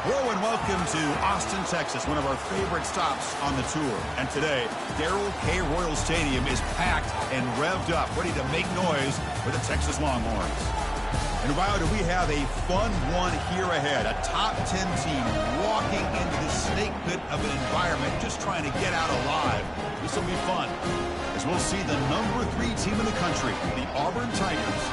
Hello and welcome to Austin, Texas, one of our favorite stops on the tour. And today, Darrell K. Royal Stadium is packed and revved up, ready to make noise for the Texas Longhorns. And wow, do we have a fun one here ahead. A top 10 team walking into the snake pit of an environment, just trying to get out alive. This will be fun, as we'll see the #3 team in the country, the Auburn Tigers,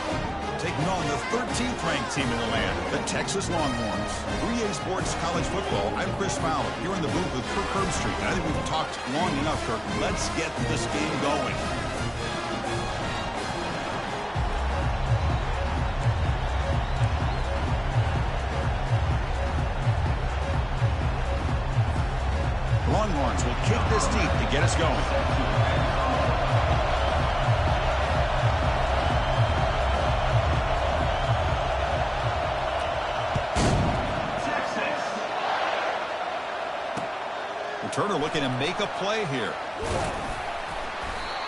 taking on the 13th ranked team in the land, the Texas Longhorns. 3A Sports College Football, I'm Chris Fowler, here in the booth with Kirk Herbstreit. And I think we've talked long enough, Kirk. Let's get this game going. Longhorns will kick this deep to get us going. Turner looking to make a play here.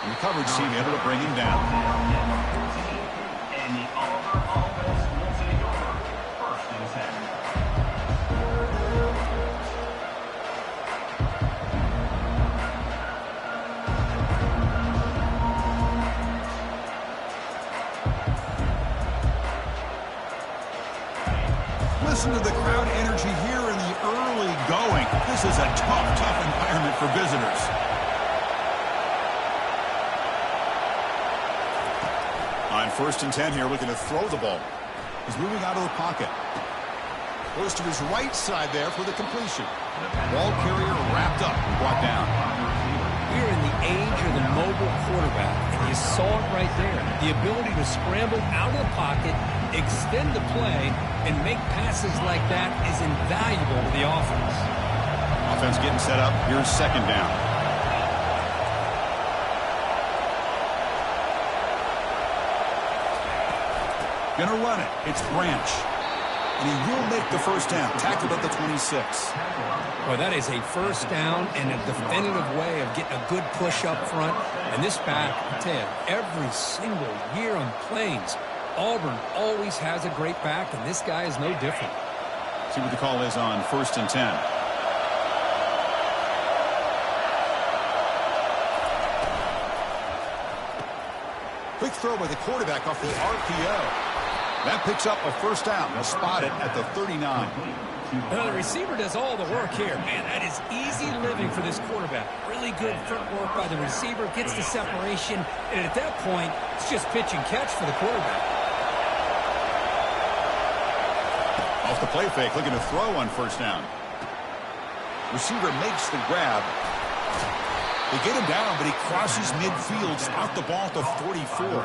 And the coverage team able to bring him down. And the Auburn offense will take over 1st and 10. Listen to the crowd energy here in the early going. This is a tough environment for visitors. On 1st and 10 here, looking to throw the ball. He's moving out of the pocket. Goes to his right side there for the completion. Ball carrier wrapped up and brought down. We're in the age of the mobile quarterback, and you saw it right there. The ability to scramble out of the pocket, extend the play, and make passes like that is invaluable to the offense. Offense getting set up. Here's 2nd down. Gonna run it. It's Branch. And he will make the 1st down. Tackled at the 26. Well, that is a 1st down and a definitive way of getting a good push up front. And this back, I tell you, every single year on Plains, Auburn always has a great back, and this guy is no different. See what the call is on 1st and 10. Quick throw by the quarterback off the RPO. That picks up a 1st down. They'll spot it at the 39. Well, the receiver does all the work here. Man, that is easy living for this quarterback. Really good footwork by the receiver, gets the separation, and at that point, it's just pitch and catch for the quarterback. Off the play fake, looking to throw on 1st down. Receiver makes the grab. They get him down, but he crosses midfield, spot the ball at the 44.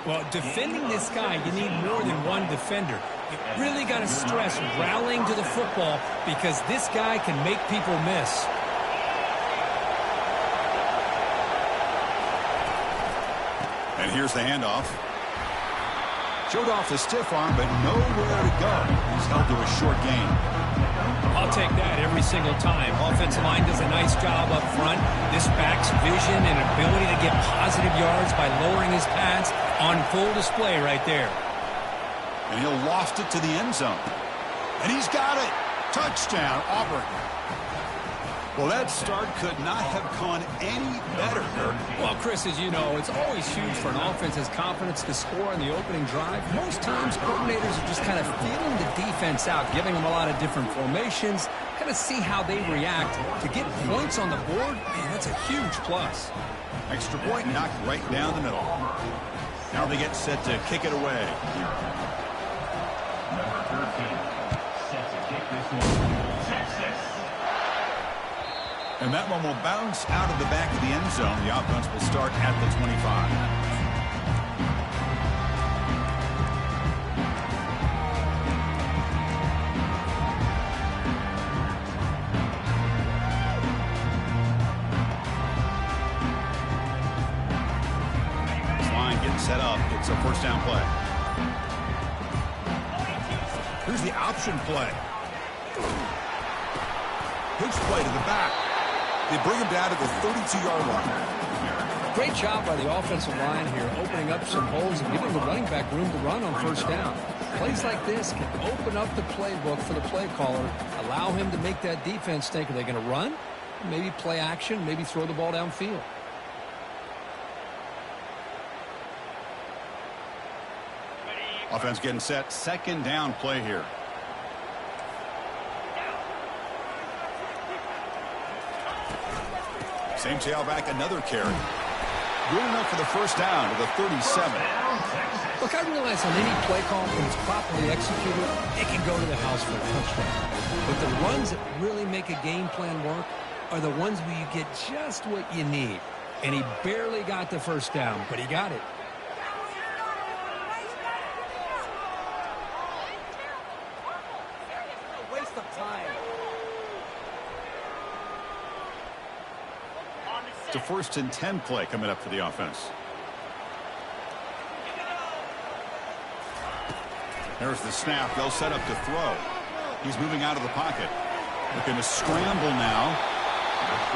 Well, defending this guy, you need more than one defender. You really got to stress rallying to the football because this guy can make people miss. And here's the handoff. Showed off the stiff arm, but nowhere to go. He's held to a short gain. I'll take that every single time. Offensive line does a nice job up front. This back's vision and ability to get positive yards by lowering his pads on full display right there. And he'll loft it to the end zone. And he's got it. Touchdown, Auburn. Well, that start could not have gone any better. Well, Chris, as you know, it's always huge for an offense's confidence to score on the opening drive. Most times, coordinators are just kind of feeling the defense out, giving them a lot of different formations, kind of see how they react. To get points on the board, man, that's a huge plus. Extra point knocked right down the middle. Now they get set to kick it away. Number 13, set to kick this one. And that one will bounce out of the back of the end zone. The offense will start at the 25. This line getting set up. It's a 1st down play. Here's the option play. Pitch play to the back. They bring him down to the 32-yard line. Great job by the offensive line here, opening up some holes and giving the running back room to run on 1st down. Plays like this can open up the playbook for the play caller, allow him to make that defense think, are they going to run? Maybe play action, maybe throw the ball downfield. Offense getting set. Second down play here. Same tailback, another carry. Good enough for the first down to the 37. Look, I realize on any play call, when it's properly executed, it can go to the house for a touchdown. But the runs that really make a game plan work are the ones where you get just what you need. And he barely got the first down, but he got it. A waste of time. It's a 1st and 10 play coming up for the offense. There's the snap. They'll set up to throw. He's moving out of the pocket. Looking to scramble now.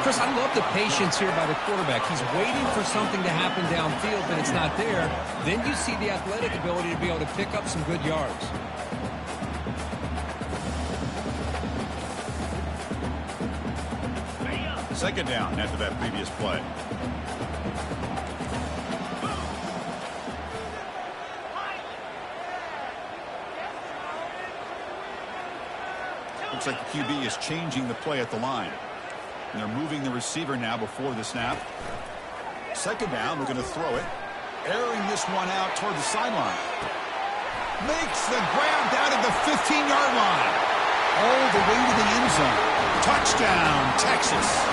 Chris, I love the patience here by the quarterback. He's waiting for something to happen downfield, but it's not there. Then you see the athletic ability to be able to pick up some good yards. Second down after that previous play. Looks like the QB is changing the play at the line. And they're moving the receiver now before the snap. Second down, we're going to throw it. Airing this one out toward the sideline. Makes the grab down at the 15-yard line. All the way to the end zone. Touchdown, Texas.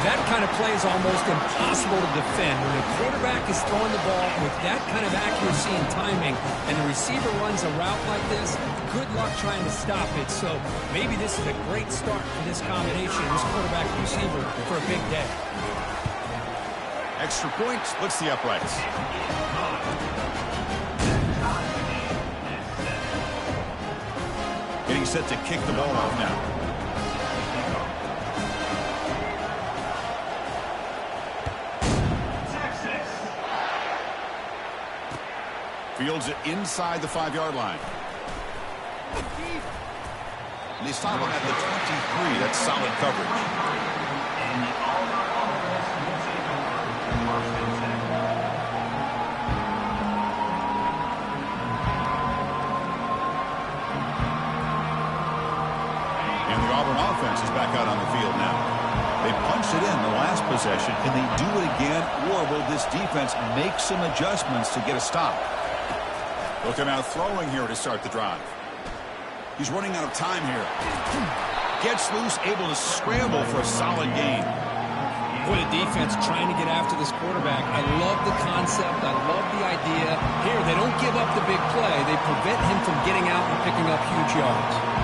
That kind of play is almost impossible to defend. When the quarterback is throwing the ball with that kind of accuracy and timing, and the receiver runs a route like this, good luck trying to stop it. So maybe this is a great start for this combination, this quarterback receiver, for a big day. Extra point, splits the uprights. Getting set to kick the ball off now. Fields it inside the 5-yard line. And they stop him at the 23. That's solid coverage. And the Auburn offense is back out on the field now. They punched it in the last possession. Can they do it again, or will this defense make some adjustments to get a stop? Looking out throwing here to start the drive. He's running out of time here. Gets loose, able to scramble for a solid gain. What a defense trying to get after this quarterback. I love the concept. I love the idea. Here, they don't give up the big play. They prevent him from getting out and picking up huge yards.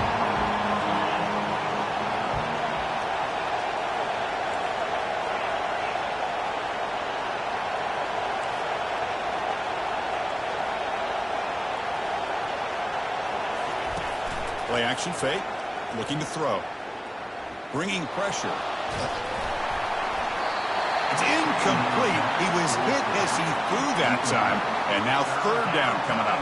Play action fake, looking to throw. Bringing pressure. It's incomplete. He was hit as he threw that time. And now third down coming up.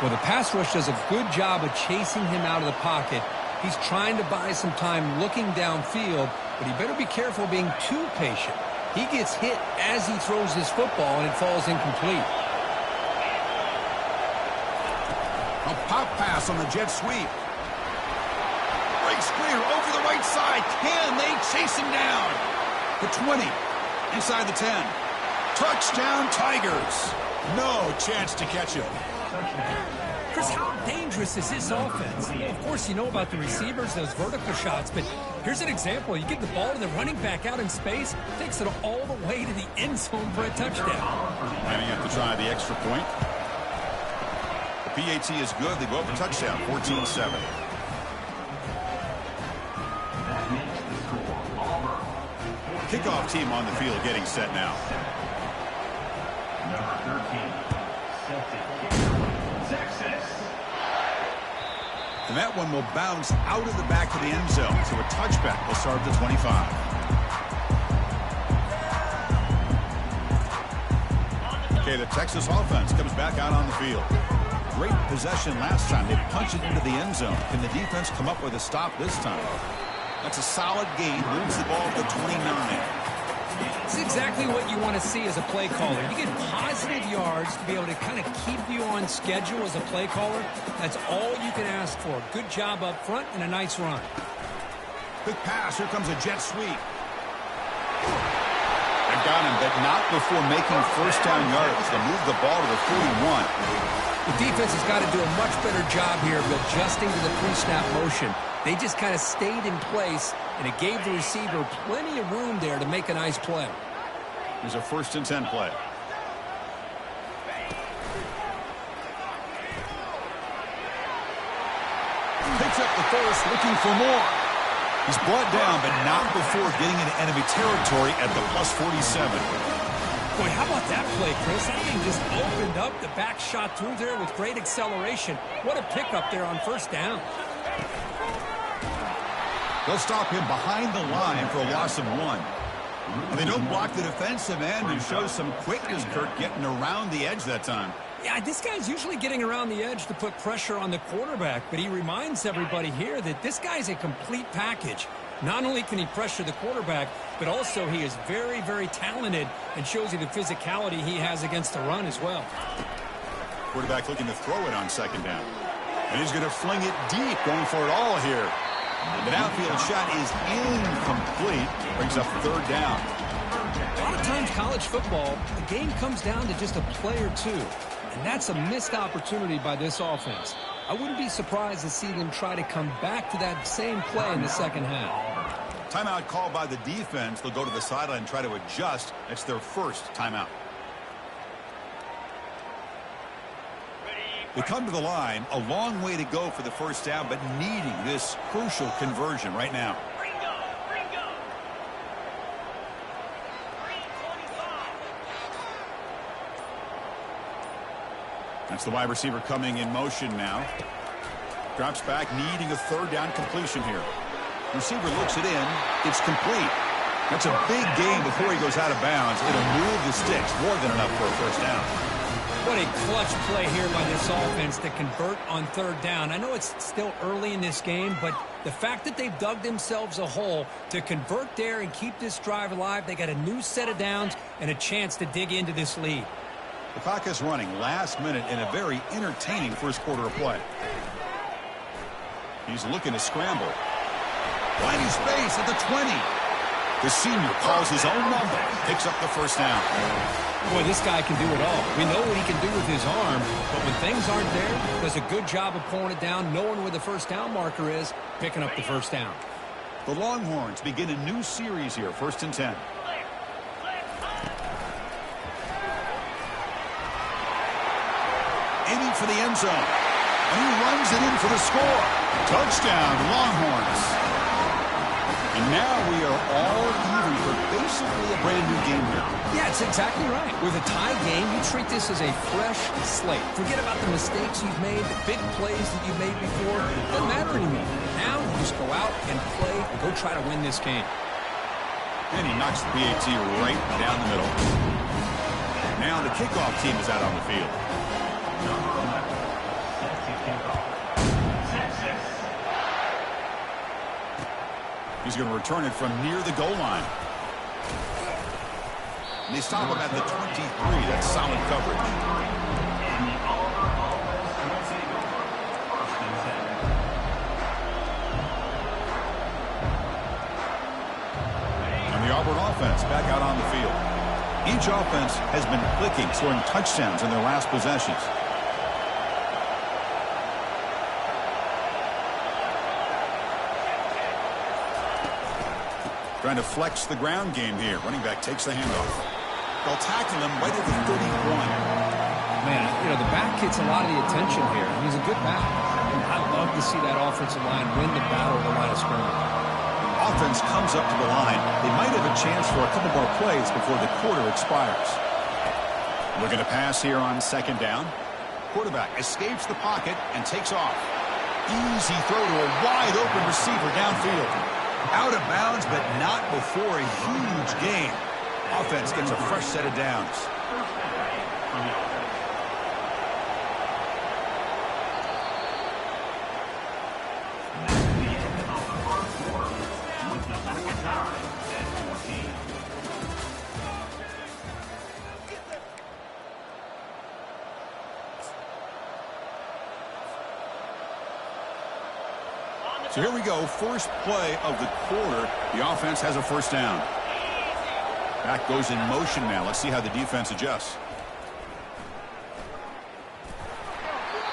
Well, the pass rush does a good job of chasing him out of the pocket. He's trying to buy some time looking downfield, but he better be careful being too patient. He gets hit as he throws this football, and it falls incomplete. A pop pass on the jet sweep. Breaks clear over the right side. Can they chase him down? The 20. Inside the 10. Touchdown, Tigers. No chance to catch him. Chris, how dangerous is this offense? Of course, you know about the receivers, those vertical shots, but here's an example. You get the ball to the running back out in space, takes it all the way to the end zone for a touchdown. Planning up to try the extra point. The PAT is good. They go up a touchdown, 14-7. Kickoff team on the field getting set now. Number 13, set to kick, Texas. And that one will bounce out of the back of the end zone. So a touchback will start at the 25. Okay, the Texas offense comes back out on the field. great possession last time. They punched it into the end zone. Can the defense come up with a stop this time? That's a solid gain. Moves the ball to 29. It's exactly what you want to see as a play caller. You get positive yards to be able to kind of keep you on schedule as a play caller. That's all you can ask for. Good job up front and a nice run. Quick pass. Here comes a jet sweep. They got him, but not before making first down yards. They move the ball to the 41. The defense has got to do a much better job here of adjusting to the pre-snap motion. They just kind of stayed in place, and it gave the receiver plenty of room there to make a nice play. Here's a 1st and 10 play. Picks up the first, looking for more. He's brought down, but not before getting into enemy territory at the plus 47. Boy, how about that play, Chris? That thing just opened up. The back shot through there with great acceleration. What a pickup there on first down. They'll stop him behind the line for a loss of 1. They don't block the defensive end and show some quickness, Kirk, getting around the edge that time. Yeah, this guy's usually getting around the edge to put pressure on the quarterback, but he reminds everybody here that this guy's a complete package. Not only can he pressure the quarterback, but also he is very, very talented and shows you the physicality he has against the run as well. Quarterback looking to throw it on second down. And he's going to fling it deep, going for it all here. The downfield shot is incomplete. Brings up third down. A lot of times college football, the game comes down to just a play or two. And that's a missed opportunity by this offense. I wouldn't be surprised to see them try to come back to that same play in the second half. Timeout called by the defense. They'll go to the sideline and try to adjust. That's their first timeout. They come to the line. A long way to go for the first down, but needing this crucial conversion right now. That's the wide receiver coming in motion now. Drops back, needing a third down completion here. Receiver looks it in. It's complete. That's a big gain before he goes out of bounds. It'll move the sticks. More than enough for a first down. What a clutch play here by this offense to convert on third down. I know it's still early in this game, but the fact that they've dug themselves a hole to convert there and keep this drive alive, they got a new set of downs and a chance to dig into this lead. The clock is running last minute in a very entertaining first quarter of play. He's looking to scramble. Finding space at the 20. The senior calls his own number. Picks up the first down. Boy, this guy can do it all. We know what he can do with his arm, but when things aren't there, does a good job of pulling it down, knowing where the first down marker is, picking up the first down. The Longhorns begin a new series here, 1st and 10. Aiming for the end zone. And he runs it in for the score. Touchdown, Longhorns. And now we are all even for basically a brand new game here. Yeah, it's exactly right. With a tie game, you treat this as a fresh slate. Forget about the mistakes you've made, the big plays that you've made before. It doesn't matter anymore. Now you just go out and play and go try to win this game. And he knocks the PAT right down the middle. Now the kickoff team is out on the field. He's going to return it from near the goal line. And they stop him at the 23. That's solid coverage. And the Auburn offense back out on the field. Each offense has been clicking, scoring touchdowns in their last possessions. Trying to flex the ground game here. Running back takes the handoff. They'll tackle him right at the 31. Man, you know, the back gets a lot of the attention here. He's a good back. I'd love to see that offensive line win the battle of the line of scrimmage. Offense comes up to the line. They might have a chance for a couple more plays before the quarter expires. Looking to pass here on second down. Quarterback escapes the pocket and takes off. Easy throw to a wide open receiver downfield. Out of bounds, but not before a huge gain. Offense gets a fresh set of downs. So here we go, first play of the quarter. The offense has a first down. Back goes in motion now. Let's see how the defense adjusts.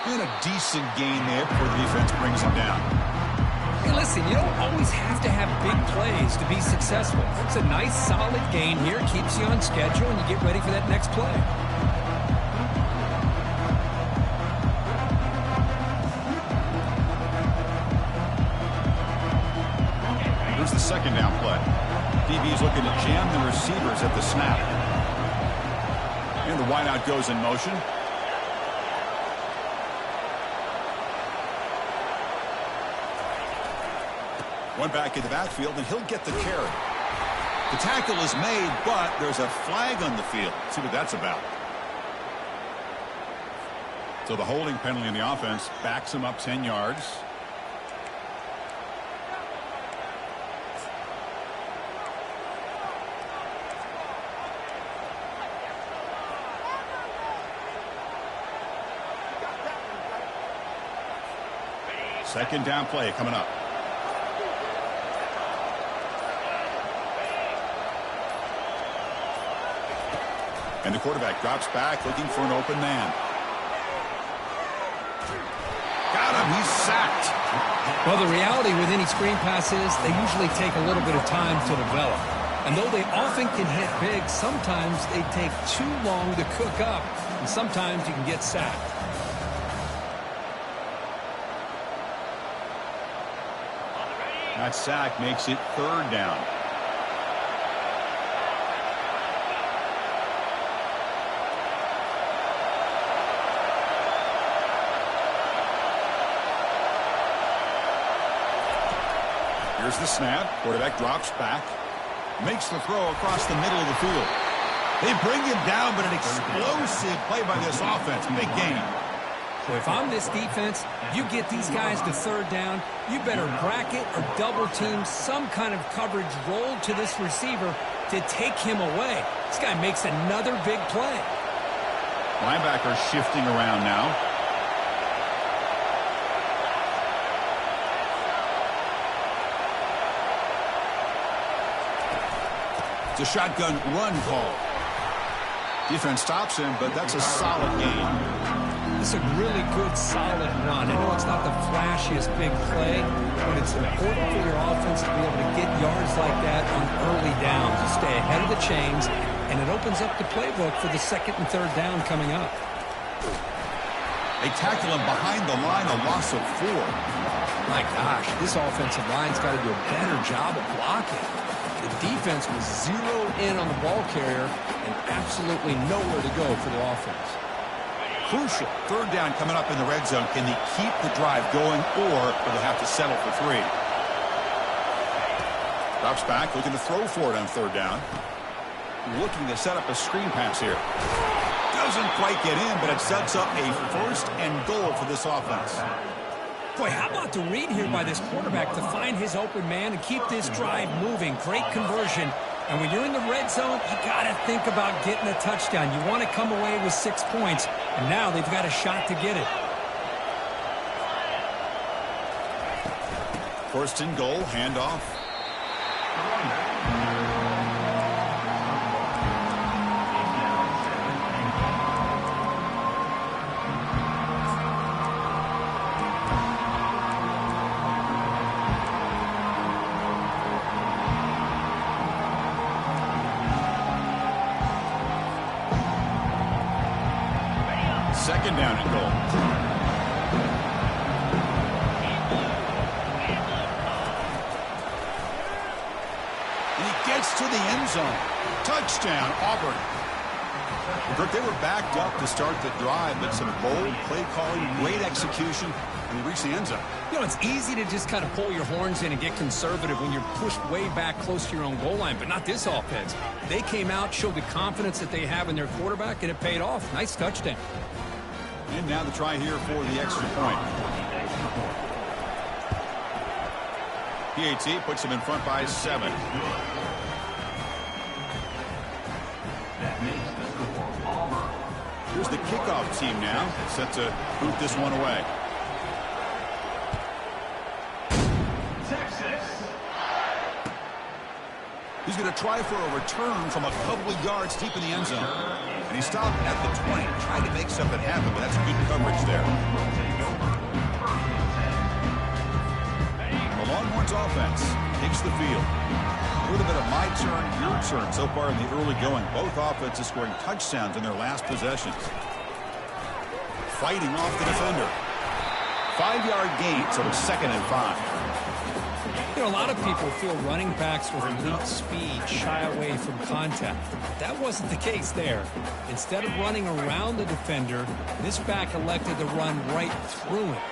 And a decent gain there before the defense brings him down. Hey, listen, you don't always have to have big plays to be successful. It's a nice, solid gain here. Keeps you on schedule, and you get ready for that next play. Here's the second down play. DB's looking to jam the receivers at the snap. And the wideout goes in motion. One back in the backfield, and he'll get the carry. The tackle is made, but there's a flag on the field. Let's see what that's about. So the holding penalty in the offense backs him up 10 yards. Second down play coming up. And the quarterback drops back looking for an open man. Got him. He's sacked. Well, the reality with any screen pass is they usually take a little bit of time to develop. And though they often can hit big, sometimes they take too long to cook up. And sometimes you can get sacked. That sack makes it third down. Here's the snap. Quarterback drops back. Makes the throw across the middle of the field. They bring him down, but an explosive play by this offense. Big game. Well, if I'm this defense, you get these guys to third down, you better bracket or double team some kind of coverage roll to this receiver to take him away. This guy makes another big play. Linebacker shifting around now. It's a shotgun run call. Defense stops him, but that's a solid gain. It's a really good, solid run. I know it's not the flashiest big play, but it's important for your offense to be able to get yards like that on early downs to stay ahead of the chains, and it opens up the playbook for the second and third down coming up. They tackle him behind the line, a loss of 4. My gosh, this offensive line's got to do a better job of blocking. The defense was zeroed in on the ball carrier and absolutely nowhere to go for the offense. Crucial third down coming up in the red zone. Can they keep the drive going, or will they have to settle for 3? Drops back, looking to throw for it on third down. Looking to set up a screen pass here. Doesn't quite get in, but it sets up a first and goal for this offense. Boy, how about the read here by this quarterback to find his open man and keep this drive moving. Great conversion. And when you're in the red zone, you got to think about getting a touchdown. You want to come away with 6 points, and now they've got a shot to get it. First and goal, handoff. Second down and goal. And he gets to the end zone. Touchdown, Auburn. Brooke, they were backed up to start the drive, but some bold play calling, great execution, and they reached the end zone. You know, it's easy to just kind of pull your horns in and get conservative when you're pushed way back close to your own goal line, but not this offense. They came out, showed the confidence that they have in their quarterback, and it paid off. Nice touchdown. And now the try here for the extra point. PAT puts him in front by 7. Here's the kickoff team now, set to boot this one away. Texas. He's going to try for a return from a couple of yards deep in the end zone. And he stopped at the 20, trying to make something happen, but that's good coverage there. And the Longhorns offense takes the field. A little bit of my turn, your turn so far in the early going. Both offenses scoring touchdowns in their last possessions. Fighting off the defender. 5-yard gain, so it's 2nd and 5. You know, a lot of people feel running backs with elite speed shy away from contact. That wasn't the case there. Instead of running around the defender, this back elected to run right through him.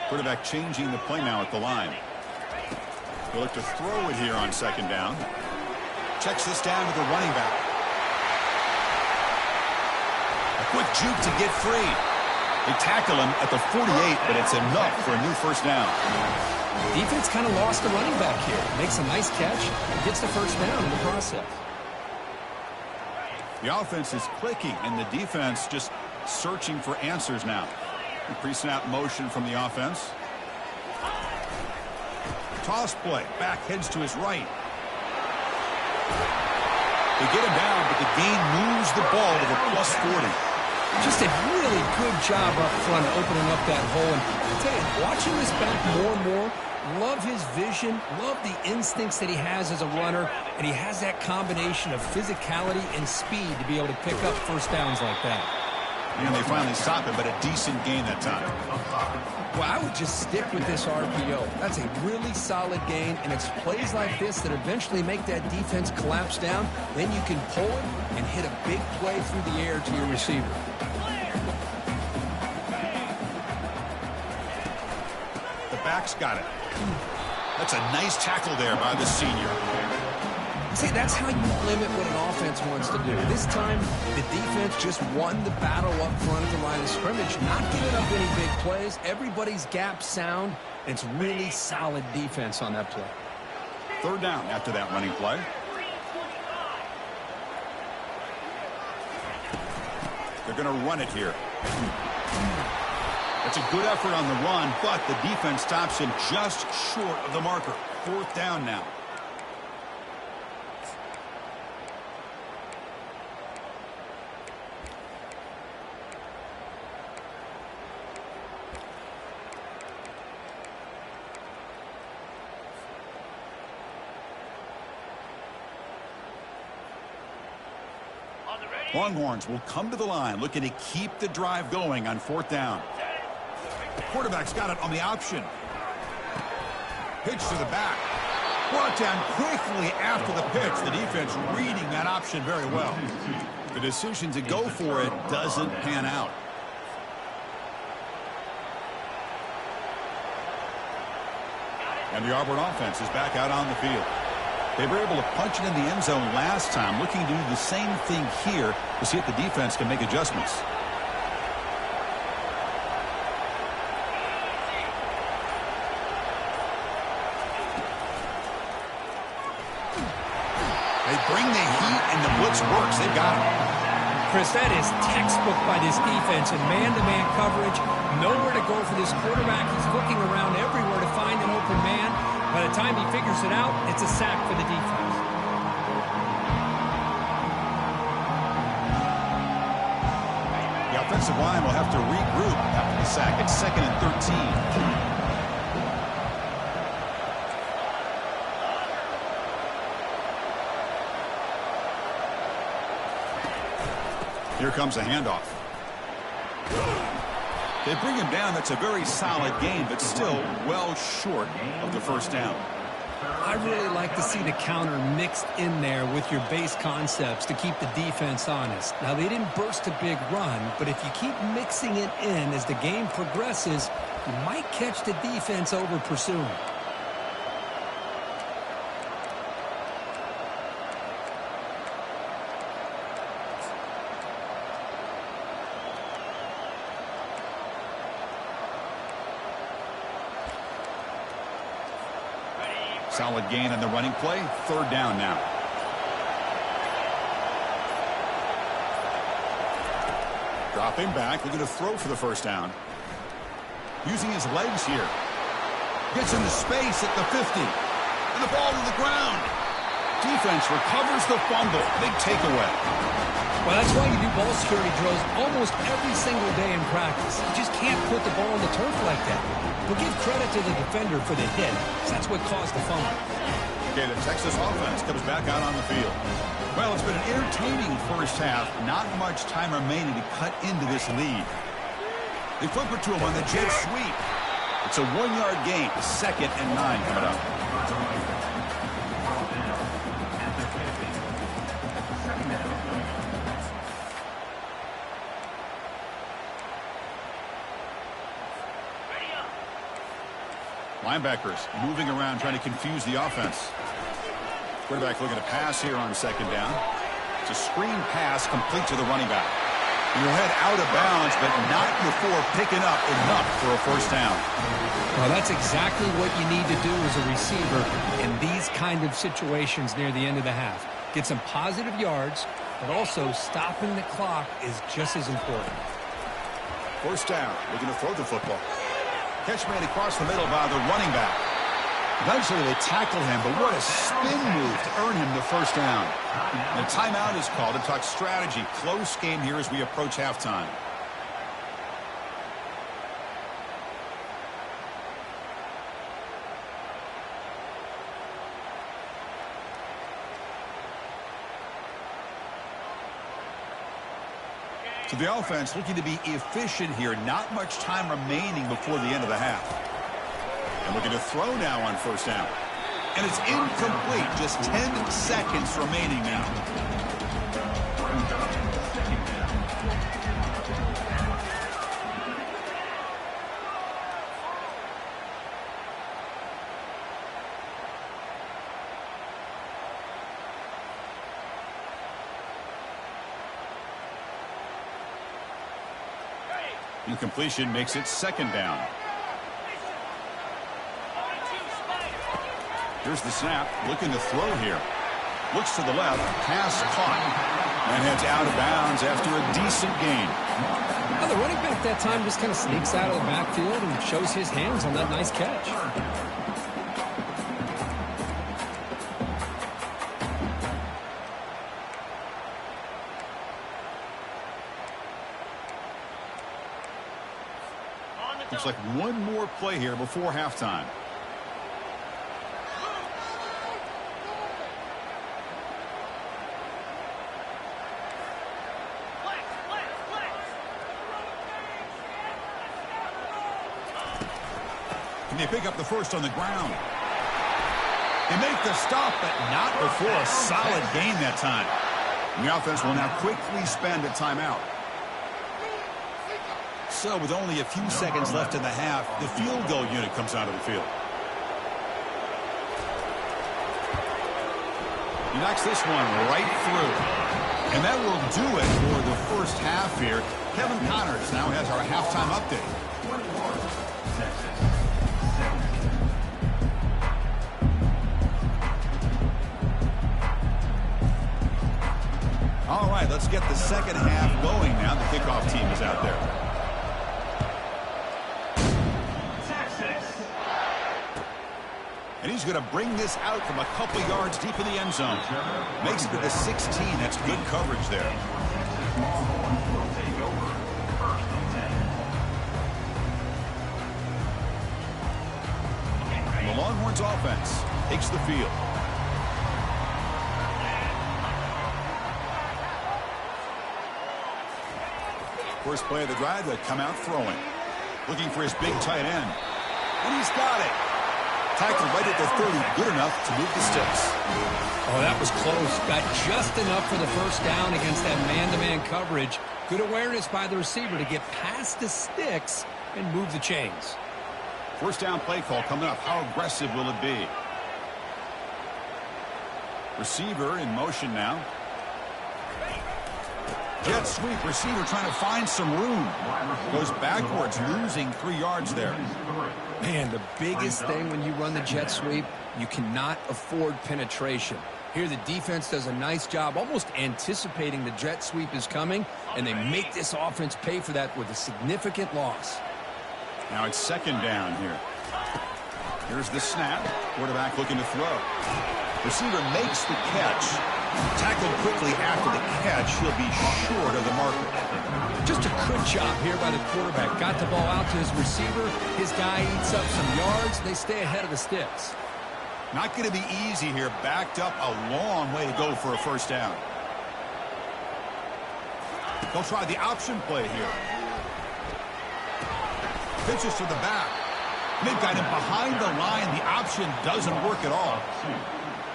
Quarterback changing the play now at the line. He'll look to throw it here on 2nd down. Checks this down to the running back. A quick juke to get free. They tackle him at the 48, but it's enough for a new 1st down. Defense kind of lost the running back here. Makes a nice catch and gets the 1st down in the process. The offense is clicking, and the defense just searching for answers now. The pre-snap motion from the offense. Toss play. Back heads to his right. They get him down, but the gain moves the ball to the +40. Just a really good job up front opening up that hole. And I'll tell you, watching this back more and more, love his vision, love the instincts that he has as a runner, and he has that combination of physicality and speed to be able to pick up 1st downs like that. And they finally stop him, but a decent gain that time. Well, I would just stick with this RPO. That's a really solid gain, and it's plays like this that eventually make that defense collapse down. Then you can pull it and hit a big play through the air to your receiver. The back's got it. That's a nice tackle there by the senior. See, that's how you limit what an offense wants to do. This time, the defense just won the battle up front of the line of scrimmage, not giving up any big plays. Everybody's gap sound. It's really solid defense on that play. 3rd down after that running play. They're going to run it here. That's a good effort on the run, but the defense stops him just short of the marker. 4th down now. Longhorns will come to the line looking to keep the drive going on 4th down. Quarterback's got it on the option. Pitch to the back. Brought down quickly after the pitch. The defense reading that option very well. The decision to go for it doesn't pan out. And the Auburn offense is back out on the field. They were able to punch it in the end zone last time, looking to do the same thing here to see if the defense can make adjustments. They bring the heat and the blitz works. They've got it. Chris, that is textbook by this defense and man-to-man coverage. Nowhere to go for this quarterback. He's looking around everywhere to find an open man. By the time he figures it out, it's a sack for the defense. The offensive line will have to regroup after the sack. It's 2nd and 13. Here comes a handoff. They bring him down. That's a very solid game, but still well short of the 1st down. I really like to see the counter mixed in there with your base concepts to keep the defense honest. Now, they didn't burst a big run, but if you keep mixing it in as the game progresses, you might catch the defense over pursuing. Solid gain on the running play. 3rd down now. Dropping back, looking to throw for the 1st down. Using his legs here. Gets into space at the 50. And the ball to the ground. Defense recovers the fumble. Big takeaway. Well, that's why you do ball security drills almost every single day in practice. You just can't put the ball on the turf like that. But give credit to the defender for the hit, because that's what caused the fumble. Okay, the Texas offense comes back out on the field. Well, it's been an entertaining first half. Not much time remaining to cut into this lead. They flip it to him on the jet sweep. It's a 1-yard gain. 2nd and 9 coming up. Linebackers moving around, trying to confuse the offense. Quarterback looking to pass here on 2nd down. It's a screen pass complete to the running back. He'll head out of bounds, but not before picking up enough for a first down. Well, that's exactly what you need to do as a receiver in these kind of situations near the end of the half. Get some positive yards, but also stopping the clock is just as important. First down, looking to throw the football. Catch made across the middle by the running back. Eventually they tackle him, but what a spin move to earn him the first down. And a timeout is called to talk strategy. Close game here as we approach halftime. So the offense looking to be efficient here. Not much time remaining before the end of the half. And looking to throw now on first down. And it's incomplete. Just 10 seconds remaining now. Incompletion makes it 2nd down. Here's the snap. Looking to throw here. Looks to the left. Pass caught. And heads out of bounds after a decent gain. Well, the running back that time just kind of sneaks out of the backfield and shows his hands on that nice catch. Looks like one more play here before halftime. Can they pick up the first on the ground? They make the stop, but not before a solid gain that time. And the offense will now quickly spend a timeout. So with only a few seconds left in the half, the field goal unit comes out of the field. He knocks this one right through. And that will do it for the first half here. Kevin Connors now has our halftime update. All right, let's get the second half going now. The kickoff team is out there. And he's going to bring this out from a couple yards deep in the end zone. Makes it to the 16. That's good coverage there. And the Longhorns offense takes the field. First play of the drive, they come out throwing. Looking for his big tight end. And he's got it. Tackled right at the 30, good enough to move the sticks. Oh, that was close. Got just enough for the first down against that man-to-man coverage. Good awareness by the receiver to get past the sticks and move the chains. First down play call coming up. How aggressive will it be? Receiver in motion now. Jet sweep, receiver trying to find some room. Goes backwards, losing 3 yards there. Man, the biggest thing when you run the jet sweep, you cannot afford penetration. Here the defense does a nice job almost anticipating the jet sweep is coming, and they make this offense pay for that with a significant loss. Now it's second down here. Here's the snap. Quarterback looking to throw. Receiver makes the catch. Tackled quickly after the catch. He'll be short of the marker. Just a good job here by the quarterback. Got the ball out to his receiver. His guy eats up some yards. They stay ahead of the sticks. Not going to be easy here. Backed up a long way to go for a first down. They'll try the option play here. Pitches to the back. They've got him behind the line. The option doesn't work at all.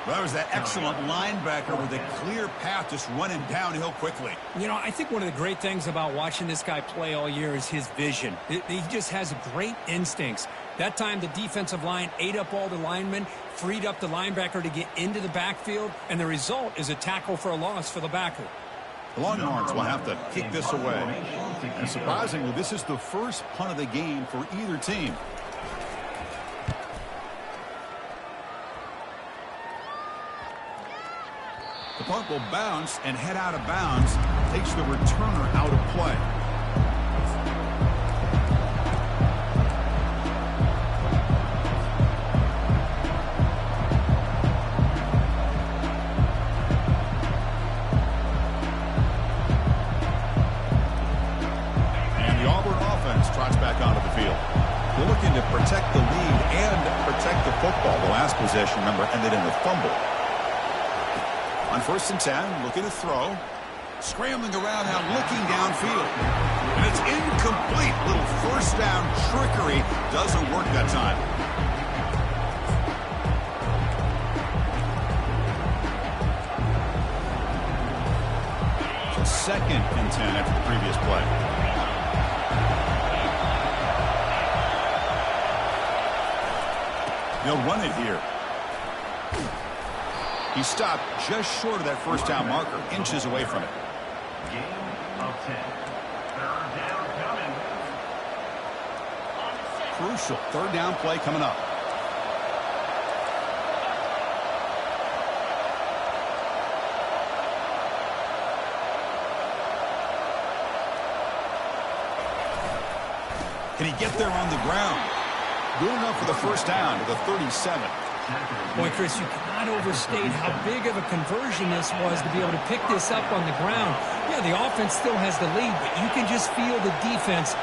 Well, there's that excellent linebacker with a clear path just running downhill quickly. You know, I think one of the great things about watching this guy play all year is his vision. He just has great instincts. That time, the defensive line ate up all the linemen, freed up the linebacker to get into the backfield, and the result is a tackle for a loss for the backer. The Longhorns will have to kick this away. And surprisingly, this is the first punt of the game for either team. The punt will bounce and head out of bounds. Takes the returner out of play. And the Auburn offense trots back onto the field. They're looking to protect the lead and protect the football. The last possession, remember, ended in a fumble. On 1st and 10, looking to throw. Scrambling around now, looking downfield. And it's incomplete. Little first down trickery. Doesn't work that time. So 2nd and 10 after the previous play. They'll run it here. He stopped just short of that first down marker, inches away from it. Game of 10. Third down coming. Crucial third down play coming up. Can he get there on the ground? Good enough for the first down to the 37. Boy, Chris, you cannot overstate how big of a conversion this was to be able to pick this up on the ground. Yeah, the offense still has the lead, but you can just feel the defense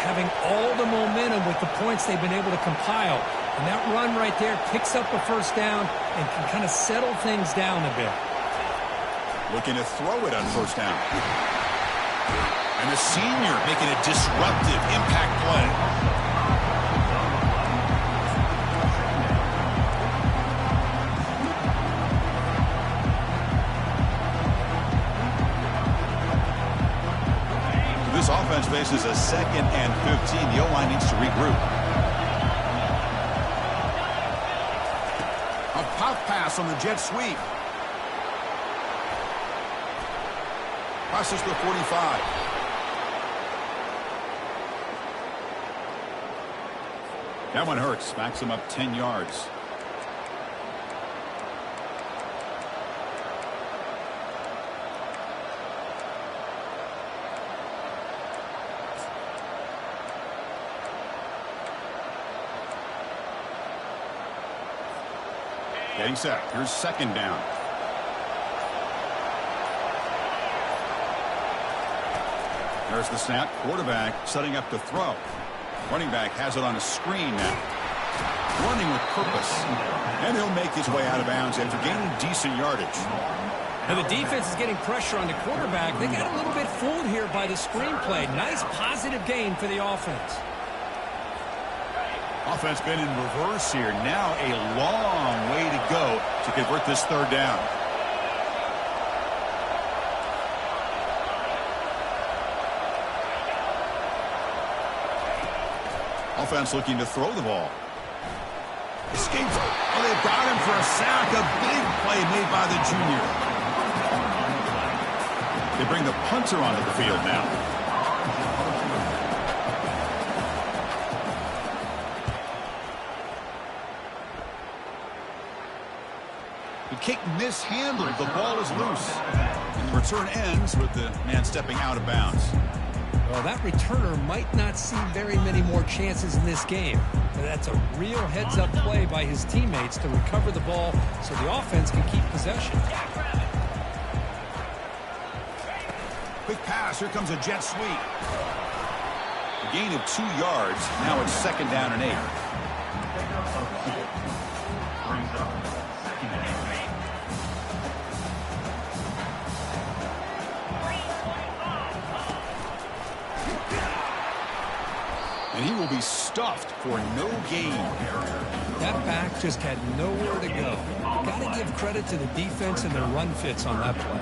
having all the momentum with the points they've been able to compile. And that run right there picks up a first down and can kind of settle things down a bit. Looking to throw it on first down. And the senior making a disruptive impact play. This offense faces a 2nd and 15. The O-line needs to regroup. A pop pass on the jet sweep. Passes to the 45. That one hurts. Backs him up 10 yards. Getting set. Here's 2nd down. There's the snap. Quarterback setting up to throw. Running back has it on a screen now. Running with purpose. And he'll make his way out of bounds after gaining decent yardage. Now the defense is getting pressure on the quarterback. They got a little bit fooled here by the screen play. Nice positive gain for the offense. Offense been in reverse here. Now a long way to go to convert this third down. Offense looking to throw the ball. Escapes. Oh, they've got him for a sack. A big play made by the junior. They bring the punter onto the field now. The kick mishandled. The ball is loose. And the return ends with the man stepping out of bounds. Well, that returner might not see very many more chances in this game. But that's a real heads-up play by his teammates to recover the ball so the offense can keep possession. Quick pass. Here comes a jet sweep. A gain of 2 yards. Now it's 2nd down and 8. And he will be stuffed for no gain. That back just had nowhere to go. Got to give credit to the defense and their run fits on that play.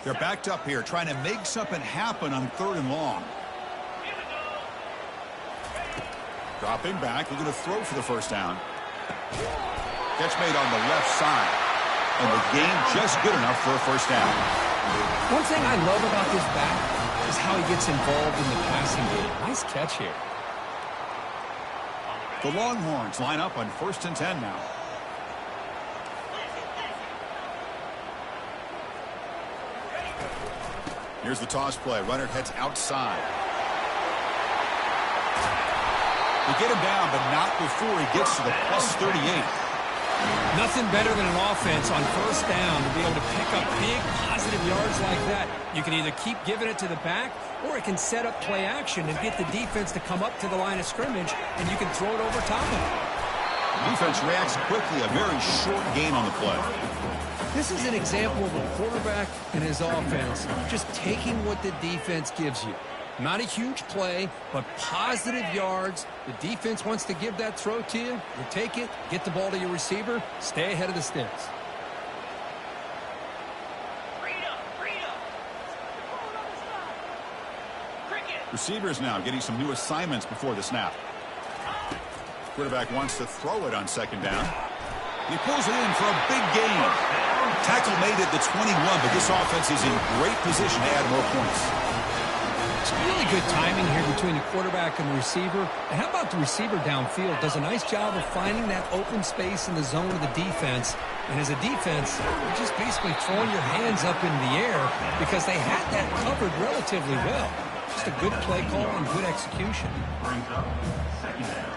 They're backed up here, trying to make something happen on 3rd and long. Dropping back, looking to throw for the 1st down. Catch made on the left side. And the gain just good enough for a 1st down. One thing I love about this back is how he gets involved in the passing game. Nice catch here. The Longhorns line up on 1st and 10 now. Here's the toss play. Runner heads outside. They get him down, but not before he gets to the plus 38. Nothing better than an offense on 1st down to be able to pick up big, positive yards like that. You can either keep giving it to the back, or it can set up play action and get the defense to come up to the line of scrimmage, and you can throw it over top of it. The defense reacts quickly. A very short gain on the play. This is an example of a quarterback and his offense just taking what the defense gives you. Not a huge play, but positive yards. The defense wants to give that throw to you. You take it, get the ball to your receiver, stay ahead of the sticks. Receivers now getting some new assignments before the snap. Quarterback wants to throw it on 2nd down. He pulls it in for a big gain. Tackle made at the 21, but this offense is in great position to add more points. It's really good timing here between the quarterback and the receiver. And how about the receiver downfield? Does a nice job of finding that open space in the zone of the defense. And as a defense, you're just basically throwing your hands up in the air because they had that covered relatively well. Just a good play call and good execution. Brings up 2nd down.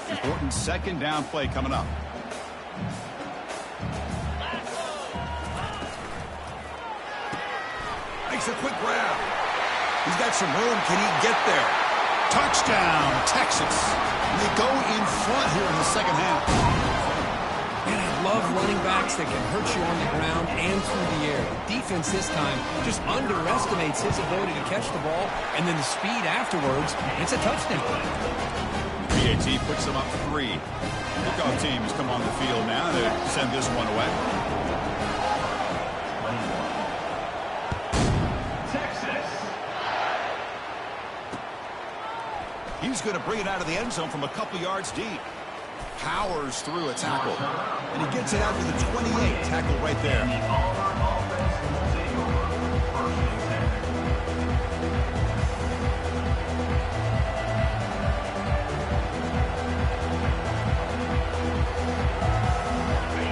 Important 2nd down play coming up. Makes a quick grab. He's got some room. Can he get there? Touchdown, Texas. And they go in front here in the 2nd half. Man, I love running backs that can hurt you on the ground and through the air. The defense this time just underestimates his ability to catch the ball, and then the speed afterwards, it's a touchdown. BAT puts them up 3. Kickoff teams come on the field now to send this one away. Texas. He's going to bring it out of the end zone from a couple yards deep. Powers through a tackle. And he gets it out to the 28. Tackle right there.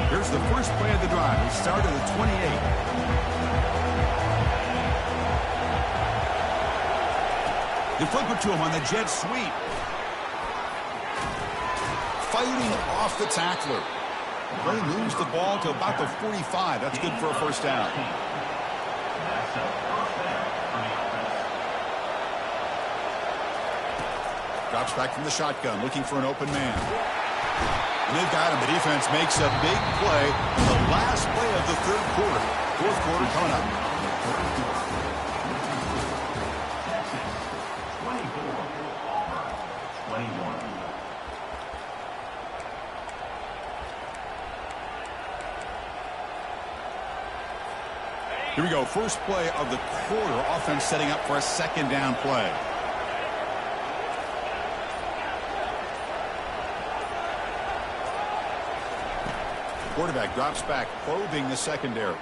Here's the first play of the drive. He started at 28. They flip it to him on the jet sweep. Fighting off the tackler. They moves the ball to about the 45. That's good for a 1st down. Drops back from the shotgun, looking for an open man. And they've got him. The defense makes a big play. The last play of the 3rd quarter. 4th quarter coming up. 21. Here we go. First play of the quarter. Offense setting up for a 2nd down play. quarterback drops back, probing the secondary.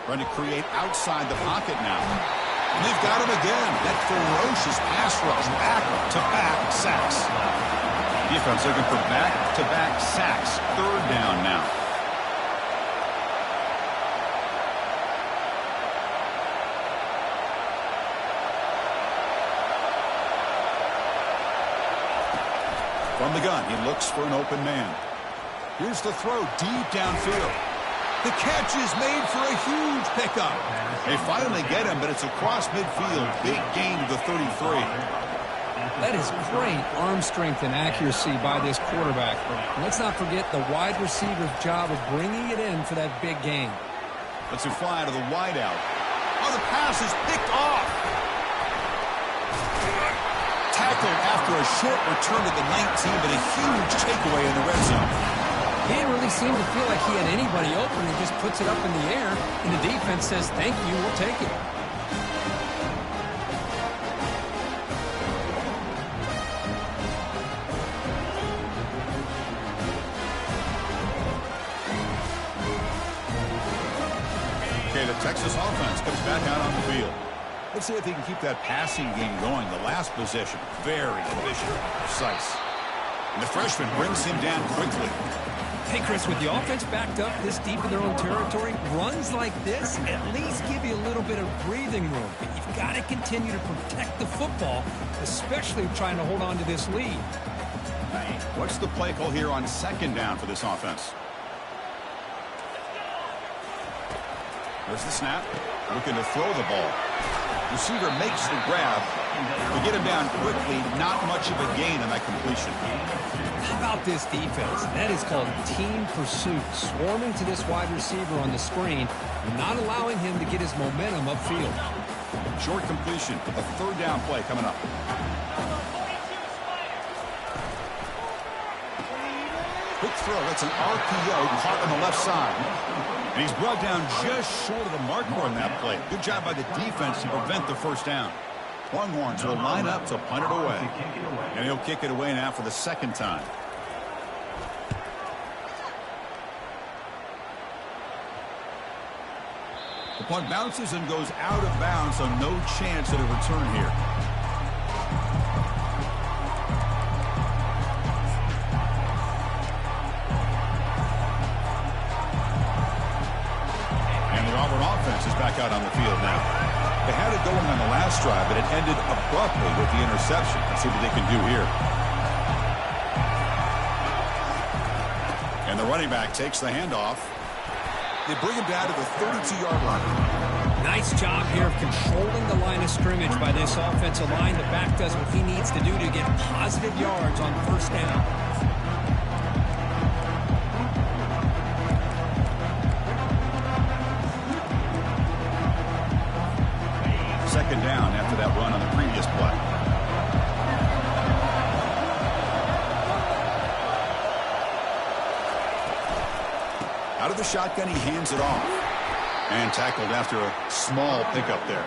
Trying to create outside the pocket now. And they've got him again. That ferocious pass rush. Back-to-back sacks. Defense looking for back-to-back sacks. Third down now. From the gun, he looks for an open man. Here's the throw deep downfield. The catch is made for a huge pickup. They finally get him, but it's across midfield. Big gain to the 33. That is great arm strength and accuracy by this quarterback. And let's not forget the wide receiver's job of bringing it in for that big gain. Let's fly to the wideout. Oh, the pass is picked off. Tackled after a short return to the 19, but a huge takeaway in the red zone. He didn't really seem to feel like he had anybody open. He just puts it up in the air, and the defense says, thank you, we'll take it. Okay, the Texas offense comes back out on the field. Let's see if he can keep that passing game going. The last possession, very efficient, precise. And the freshman brings him down quickly. Hey, Chris, with the offense backed up this deep in their own territory, runs like this at least give you a little bit of breathing room. But you've got to continue to protect the football, especially trying to hold on to this lead. What's the play call here on second down for this offense? There's the snap. Looking to throw the ball. Receiver makes the grab. To get him down quickly, not much of a gain on that completion. How about this defense? That is called team pursuit. Swarming to this wide receiver on the screen, not allowing him to get his momentum upfield. Short completion. A third down play coming up. Quick throw. That's an RPO caught on the left side. And he's brought down just short of the marker on that play. Good job by the defense to prevent the first down. Longhorns will line up to punt it away. And he'll kick it away now for the second time. The punt bounces and goes out of bounds, so no chance at a return here. And the Auburn offense is back out on the field now. They had it going on the last drive, but it ended abruptly with the interception. Let's see what they can do here. And the running back takes the handoff. They bring him down to the 32-yard line. Nice job here of controlling the line of scrimmage by this offensive line. The back does what he needs to do to get positive yards on first down. Second down after that run on the previous play. Out of the shotgun, he hands it off. And tackled after a small pickup there.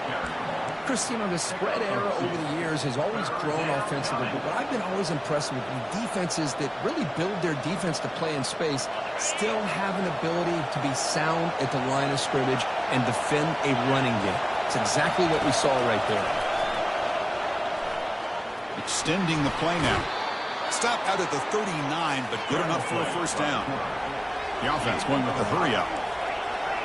Chris, you know, the spread era over the years has always grown offensively, but what I've been always impressed with the defenses that really build their defense to play in space still have an ability to be sound at the line of scrimmage and defend a running game. It's exactly what we saw right there. Extending the play now. Stop out at the 39, but good enough for a first down. The offense going with the hurry up.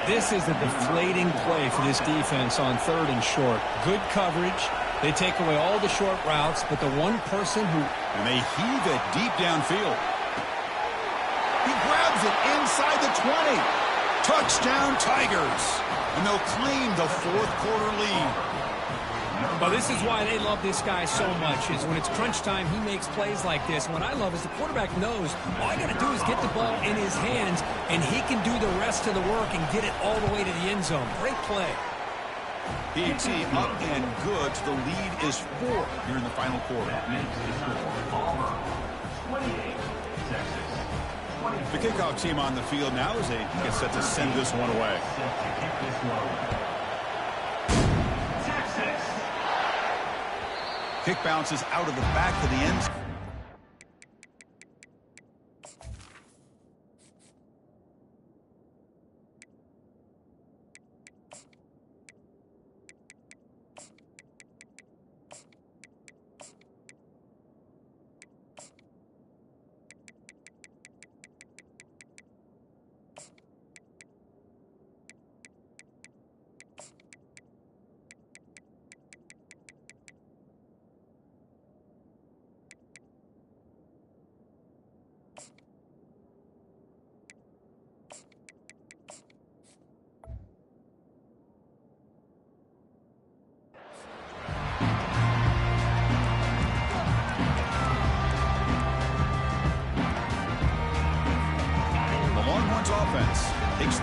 This is a deflating play for this defense on third and short. Good coverage. They take away all the short routes, but the one person who... And they heave it deep downfield. He grabs it inside the 20. Touchdown, Tigers. And they'll claim the fourth quarter lead. Well, this is why they love this guy so much, is when it's crunch time, he makes plays like this. What I love is the quarterback knows all I got to do is get the ball in his hands, and he can do the rest of the work and get it all the way to the end zone. Great play. PAT up and good. The lead is 4 here in the final quarter. The kickoff team on the field now as they get set to send this one away. Kick bounces out of the back of the end zone.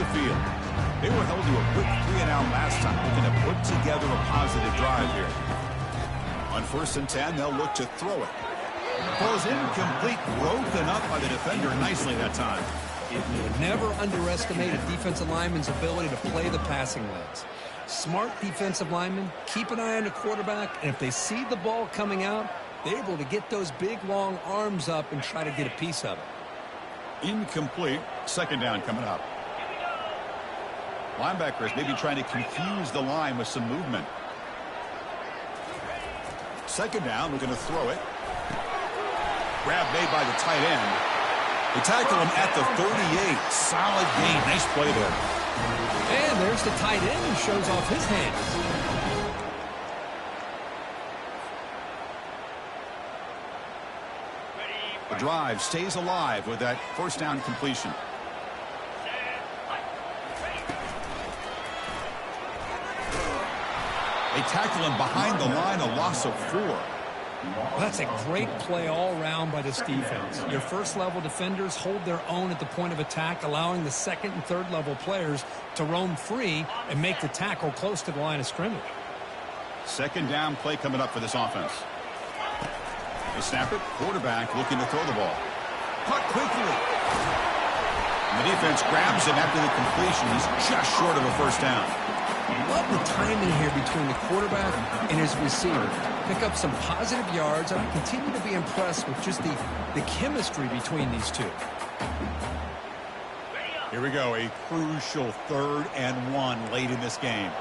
the field. They were held to a quick 3-and-out last time, looking to put together a positive drive here. On 1st and 10, they'll look to throw it. Throws incomplete, broken up by the defender nicely that time. Never underestimate a defensive lineman's ability to play the passing lanes. Smart defensive linemen keep an eye on the quarterback, and if they see the ball coming out, they're able to get those big, long arms up and try to get a piece of it. Incomplete. 2nd down coming up. Linebackers maybe trying to confuse the line with some movement. 2nd down, looking to throw it. Grab made by the tight end. They tackle him at the 38. Solid gain. Nice play there. And there's the tight end who shows off his hands. The drive stays alive with that 1st down completion. They tackle him behind the line, a loss of 4. Well, that's a great play all around by this defense. Your first-level defenders hold their own at the point of attack, allowing the 2nd and 3rd level players to roam free and make the tackle close to the line of scrimmage. 2nd down play coming up for this offense. They snap it. Quarterback looking to throw the ball. Caught quickly. And the defense grabs him after the completion. He's just short of a 1st down. Love the timing here between the quarterback and his receiver. Pick up some positive yards, and I continue to be impressed with just the chemistry between these two. Here we go, a crucial 3rd and 1 late in this game.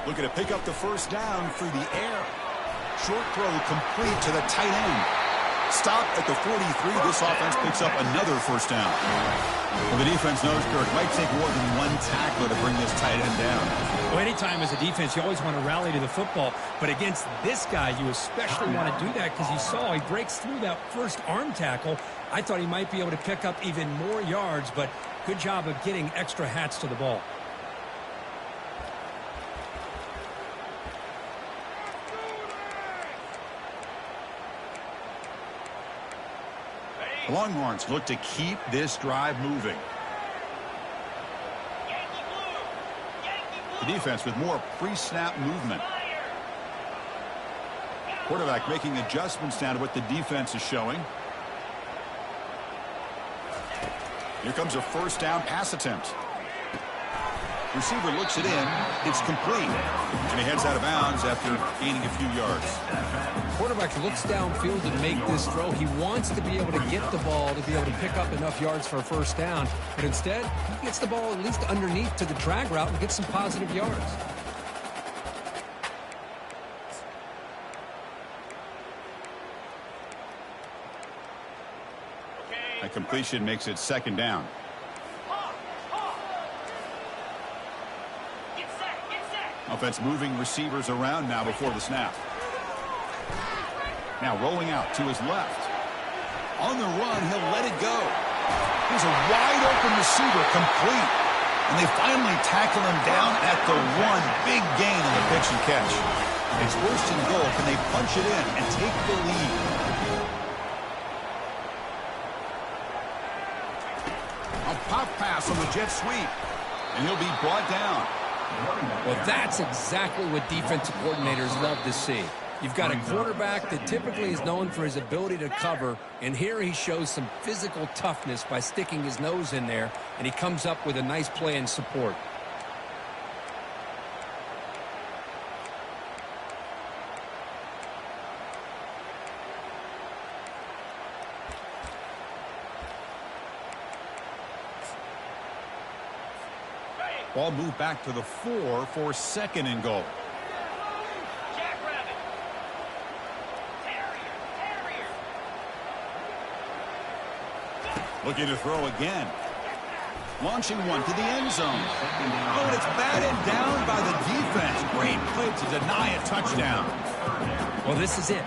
Looking to pick up the 1st down through the air. Short throw complete to the tight end. Stop at the 43. This offense picks up another 1st down. Well, the defense knows, Kirk, it might take more than one tackler to bring this tight end down. Well, anytime as a defense, you always want to rally to the football. But against this guy, you especially want to do that because you saw he breaks through that 1st arm tackle. I thought he might be able to pick up even more yards, but good job of getting extra hats to the ball. The Longhorns look to keep this drive moving. The defense with more pre-snap movement. Quarterback making adjustments now to what the defense is showing. Here comes a 1st down pass attempt. Receiver looks it in. It's complete. And he heads out of bounds after gaining a few yards. Quarterback looks downfield to make this throw. He wants to be able to get the ball to be able to pick up enough yards for a 1st down. But instead, he gets the ball at least underneath to the drag route and gets some positive yards. That completion makes it 2nd down. Offense moving receivers around now before the snap. Now rolling out to his left. On the run, he'll let it go. Here's a wide open receiver, complete. And they finally tackle him down at the 1. Big gain on the pitch and catch. It's 1st and goal. Can they punch it in and take the lead? A pop pass on the jet sweep. And he'll be brought down. Well, that's exactly what defensive coordinators love to see. You've got a quarterback that typically is known for his ability to cover, and here he shows some physical toughness by sticking his nose in there, and he comes up with a nice play in support. Ball moved back to the 4 for 2nd and goal. Looking to throw again. Launching one to the end zone. Oh, and it's batted down by the defense. Great play to deny a touchdown. Well, this is it.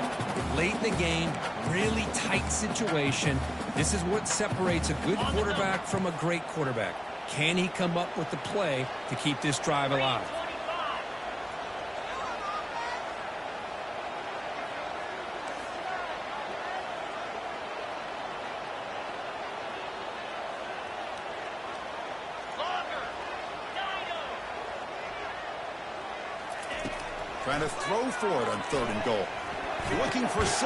Late in the game, really tight situation. This is what separates a good quarterback from a great quarterback. Can he come up with the play to keep this drive alive? Trying to throw for it on 3rd and goal. Looking for 6.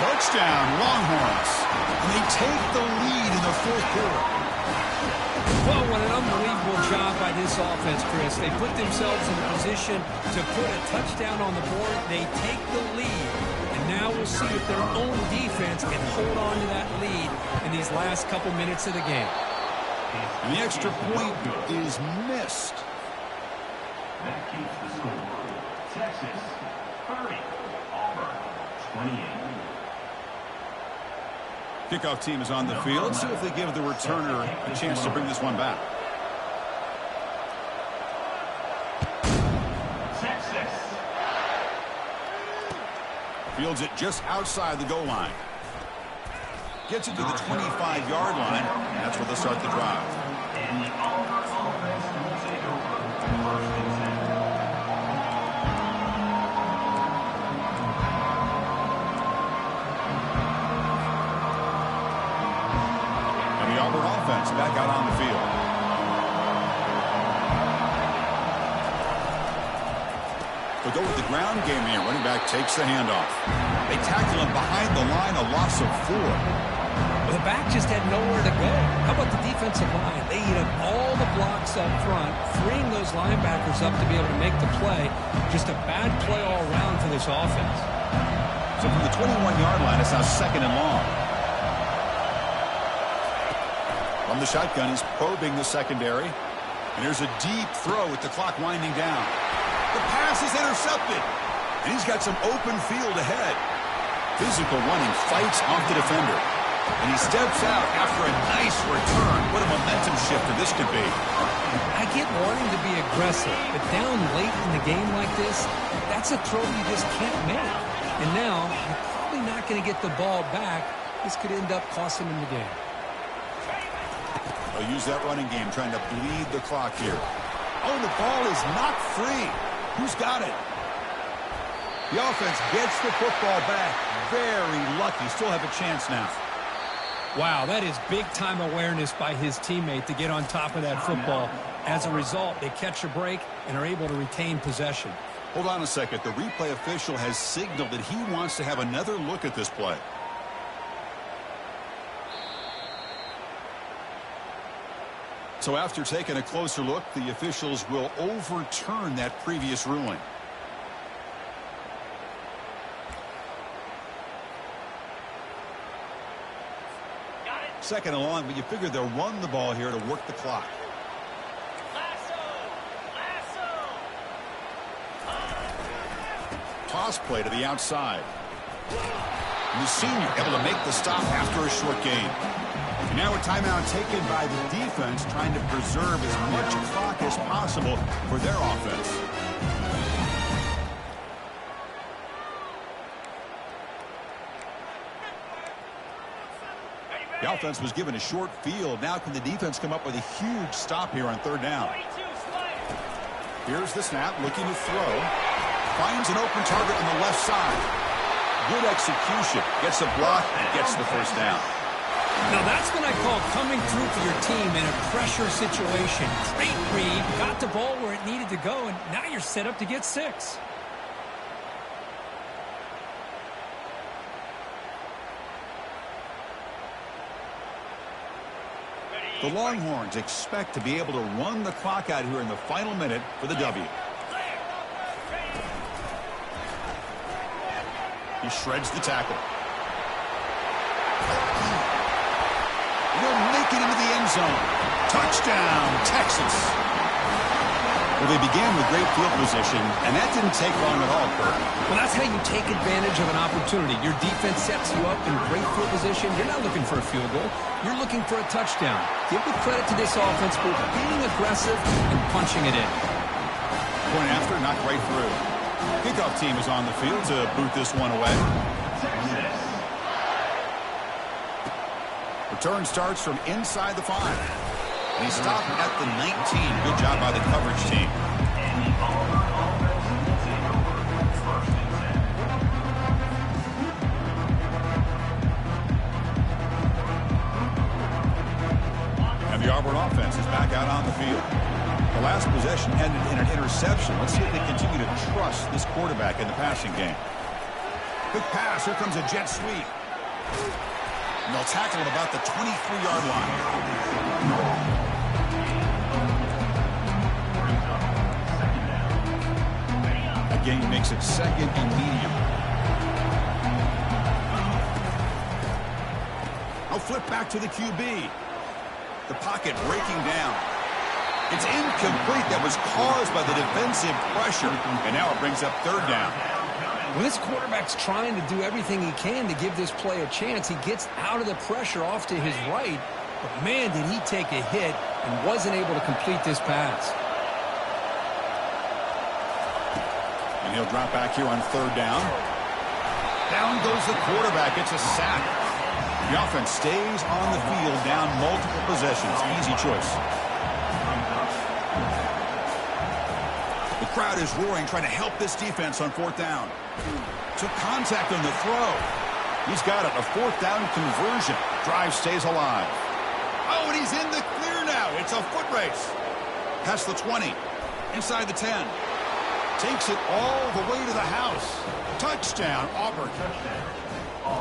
Touchdown, Longhorns. And they take the lead in the 4th quarter. Well, what an unbelievable job by this offense, Chris. They put themselves in a position to put a touchdown on the board. They take the lead. And now we'll see if their own defense can hold on to that lead in these last couple minutes of the game. And the extra point is missed. That keeps the score. Texas 30, Auburn 28. Kickoff team is on the field. See if they give the returner a chance to bring this one back. Texas. Fields it just outside the goal line. Gets it to the 25-yard line. And that's where they'll start the drive. And the Auburn offense will take over 1st and 10. Auburn offense back out on the field. They'll go with the ground game here. Running back takes the handoff. They tackle him behind the line, a loss of 4. Well, the back just had nowhere to go. How about the defensive line? They eat up all the blocks up front, freeing those linebackers up to be able to make the play. Just a bad play all around for this offense. So from the 21-yard line, it's now 2nd and long. From the shotgun, he's probing the secondary. And here's a deep throw with the clock winding down. The pass is intercepted. And he's got some open field ahead. Physical running, fights off the defender. And he steps out after a nice return. What a momentum shifter this could be. I get wanting to be aggressive, but down late in the game like this, that's a throw you just can't make. And now, you're probably not going to get the ball back. This could end up costing him the game. They'll use that running game, trying to bleed the clock here. Oh, the ball is not free. Who's got it? The offense gets the football back. Very lucky. Still have a chance now. Wow, that is big-time awareness by his teammate to get on top of that football. As a result, they catch a break and are able to retain possession. Hold on a second. The replay official has signaled that he wants to have another look at this play. So after taking a closer look, the officials will overturn that previous ruling. Second and long, but you figure they'll run the ball here to work the clock. Toss play to the outside. And the senior able to make the stop after a short gain. And now a timeout taken by the defense, trying to preserve as much clock as possible for their offense. The offense was given a short field. Now can the defense come up with a huge stop here on 3rd down? Here's the snap, looking to throw. Finds an open target on the left side. Good execution. Gets a block and gets the 1st down. Now that's what I call coming through for your team in a pressure situation. Great read, got the ball where it needed to go, and now you're set up to get 6. The Longhorns expect to be able to run the clock out here in the final minute for the W. He shreds the tackle. Will make it into the end zone. Touchdown, Texas. Well, they began with great field position, and that didn't take long at all, Kurt. Well, that's how you take advantage of an opportunity. Your defense sets you up in great field position. You're not looking for a field goal. You're looking for a touchdown. Give the credit to this offense for being aggressive and punching it in. Point after, knocked right through. Kickoff team is on the field to boot this one away. Return starts from inside the 5. And he stopped at the 19. Good job by the coverage team. And the Auburn offense will take over 1st and 10. And the Auburn offense is back out on the field. The last last possession ended in an interception. Let's see if they continue to trust this quarterback in the passing game. Quick pass. Here comes a jet sweep. And they'll tackle at about the 23-yard line. A gain makes it second and medium. I'll flip back to the QB. The pocket breaking down. It's incomplete. That was caused by the defensive pressure. And now it brings up third down. Well, this quarterback's trying to do everything he can to give this play a chance. He gets out of the pressure off to his right. But, man, did he take a hit and wasn't able to complete this pass. And he'll drop back here on third down. Down goes the quarterback. It's a sack. The offense stays on the field down multiple possessions. Easy choice. The crowd is roaring, trying to help this defense on fourth down. Took contact on the throw. He's got it. A fourth down conversion. Drive stays alive. Oh, and he's in the clear now. It's a foot race. Past the 20. Inside the 10. Takes it all the way to the house. Touchdown, Auburn.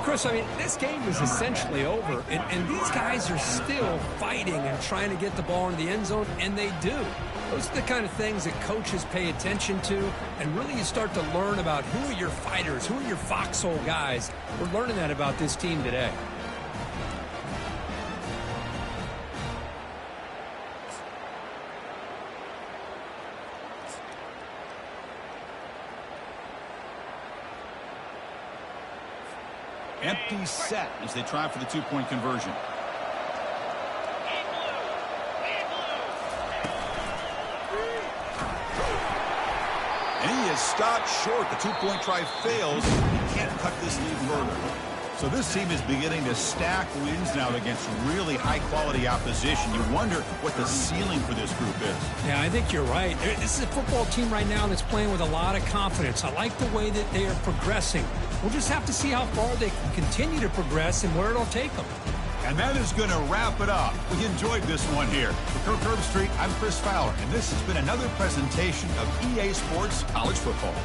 Chris, I mean, this game is essentially over, and these guys are still fighting and trying to get the ball into the end zone, and they do. Those are the kind of things that coaches pay attention to, and really you start to learn about who are your fighters, who are your foxhole guys. We're learning that about this team today. Empty set as they try for the two-point conversion. And he is stopped short. The two-point try fails. He can't cut this lead further. So this team is beginning to stack wins now against really high-quality opposition. You wonder what the ceiling for this group is. Yeah, I think you're right. This is a football team right now that's playing with a lot of confidence. I like the way that they are progressing. We'll just have to see how far they can continue to progress and where it'll take them. And that is going to wrap it up. We enjoyed this one here. For Kirk Herbstreit, I'm Chris Fowler, and this has been another presentation of EA Sports College Football.